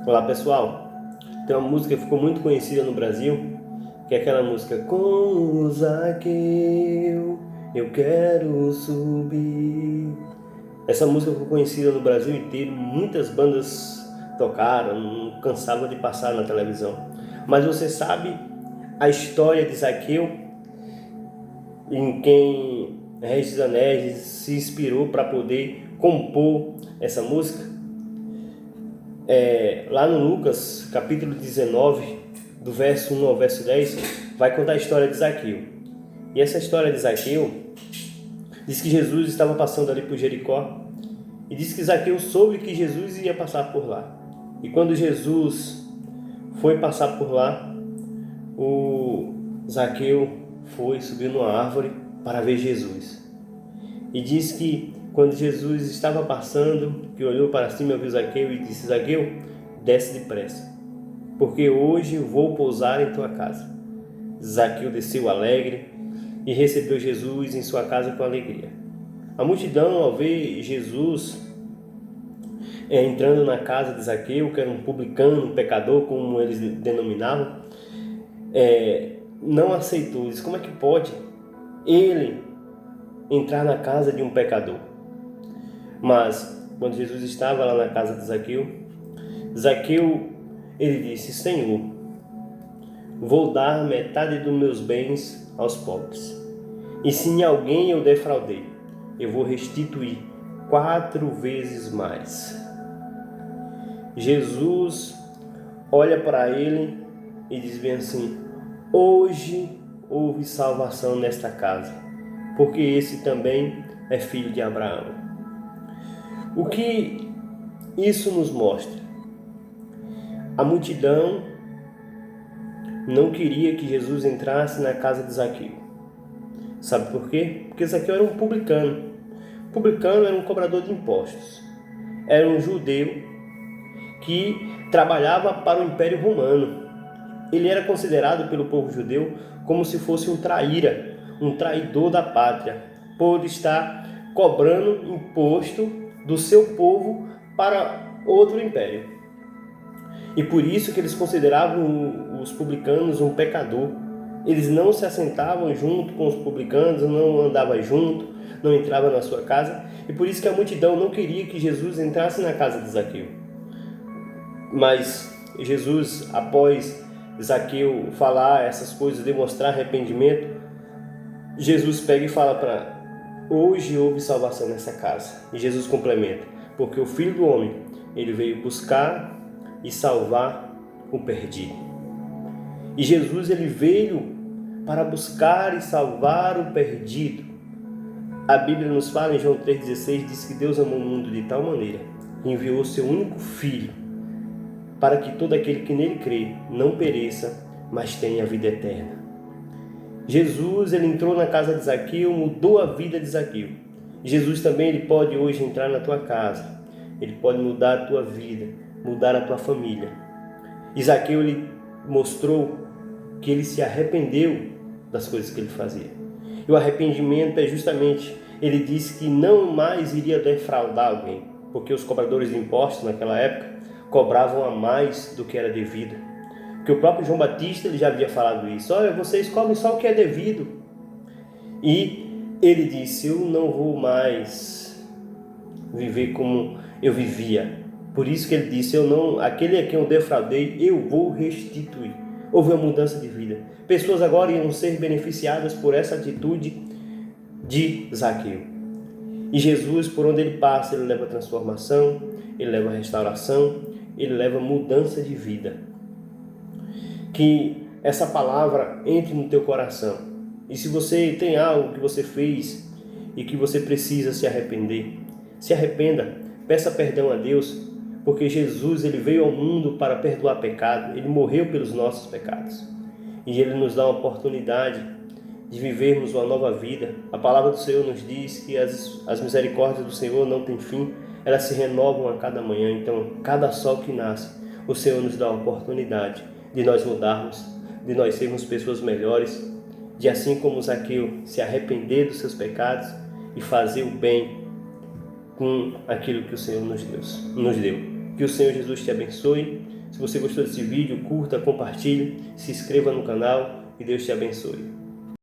Olá pessoal, tem uma música que ficou muito conhecida no Brasil, que é aquela música Com o Zaqueu, eu quero subir. Essa música ficou conhecida no Brasil inteiro, muitas bandas tocaram, não cansavam de passar na televisão. Mas você sabe a história de Zaqueu, em quem Regis Anésis se inspirou para poder compor essa música? Lá no Lucas, capítulo 19, do verso 1 ao verso 10, vai contar a história de Zaqueu. E essa história de Zaqueu diz que Jesus estava passando ali por Jericó e diz que Zaqueu soube que Jesus ia passar por lá. E quando Jesus foi passar por lá, o Zaqueu subiu numa árvore para ver Jesus. E diz que quando Jesus estava passando, que olhou para cima e viu Zaqueu e disse: Zaqueu, desce depressa, porque hoje eu vou pousar em tua casa. Zaqueu desceu alegre e recebeu Jesus em sua casa com alegria. A multidão, ao ver Jesus entrando na casa de Zaqueu, que era um publicano, um pecador, como eles denominavam, não aceitou. Diz: como é que pode ele entrar na casa de um pecador? Mas quando Jesus estava lá na casa de Zaqueu, ele disse: Senhor, vou dar metade dos meus bens aos pobres. E se em alguém eu defraudei, eu vou restituir 4 vezes mais. Jesus olha para ele e diz bem assim: hoje houve salvação nesta casa, porque esse também é filho de Abraão. O que isso nos mostra? A multidão não queria que Jesus entrasse na casa de Zaqueu. Sabe por quê? Porque Zaqueu era um publicano. O publicano era um cobrador de impostos. Era um judeu que trabalhava para o Império Romano. Ele era considerado pelo povo judeu como se fosse um traíra, um traidor da pátria, por estar cobrando imposto do seu povo para outro império. E por isso que eles consideravam os publicanos um pecador. Eles não se assentavam junto com os publicanos, não andavam junto, não entravam na sua casa. E por isso que a multidão não queria que Jesus entrasse na casa de Zaqueu. Mas Jesus, após Zaqueu falar essas coisas, demonstrar arrependimento, Jesus pega e fala para: hoje houve salvação nessa casa. E Jesus complementa: porque o Filho do Homem, ele veio buscar e salvar o perdido. E Jesus, ele veio para buscar e salvar o perdido. A Bíblia nos fala em João 3,16, diz que Deus amou o mundo de tal maneira que enviou o seu único Filho, para que todo aquele que nele crê não pereça, mas tenha a vida eterna. Jesus, ele entrou na casa de Zaqueu, mudou a vida de Zaqueu. Jesus também, ele pode hoje entrar na tua casa. Ele pode mudar a tua vida, mudar a tua família. E Zaqueu, ele mostrou que ele se arrependeu das coisas que ele fazia. E o arrependimento é justamente, ele disse que não mais iria defraudar alguém, porque os cobradores de impostos naquela época cobravam a mais do que era devido. Porque o próprio João Batista, ele já havia falado isso: olha, vocês cobrem só o que é devido. E ele disse: eu não vou mais viver como eu vivia. Por isso que ele disse: aquele a quem eu defraudei, eu vou restituir. Houve uma mudança de vida. Pessoas agora iam ser beneficiadas por essa atitude de Zaqueu. E Jesus, por onde ele passa, ele leva transformação, ele leva restauração, ele leva mudança de vida. Que essa palavra entre no teu coração. E se você tem algo que você fez e que você precisa se arrepender, se arrependa, peça perdão a Deus, porque Jesus, ele veio ao mundo para perdoar pecado, ele morreu pelos nossos pecados. E ele nos dá uma oportunidade de vivermos uma nova vida. A palavra do Senhor nos diz que as misericórdias do Senhor não têm fim, elas se renovam a cada manhã. Então, cada sol que nasce, o Senhor nos dá a oportunidade de nós mudarmos, de nós sermos pessoas melhores, de assim como Zaqueu se arrepender dos seus pecados e fazer o bem com aquilo que o Senhor nos deu. Que o Senhor Jesus te abençoe. Se você gostou desse vídeo, curta, compartilhe, se inscreva no canal e Deus te abençoe.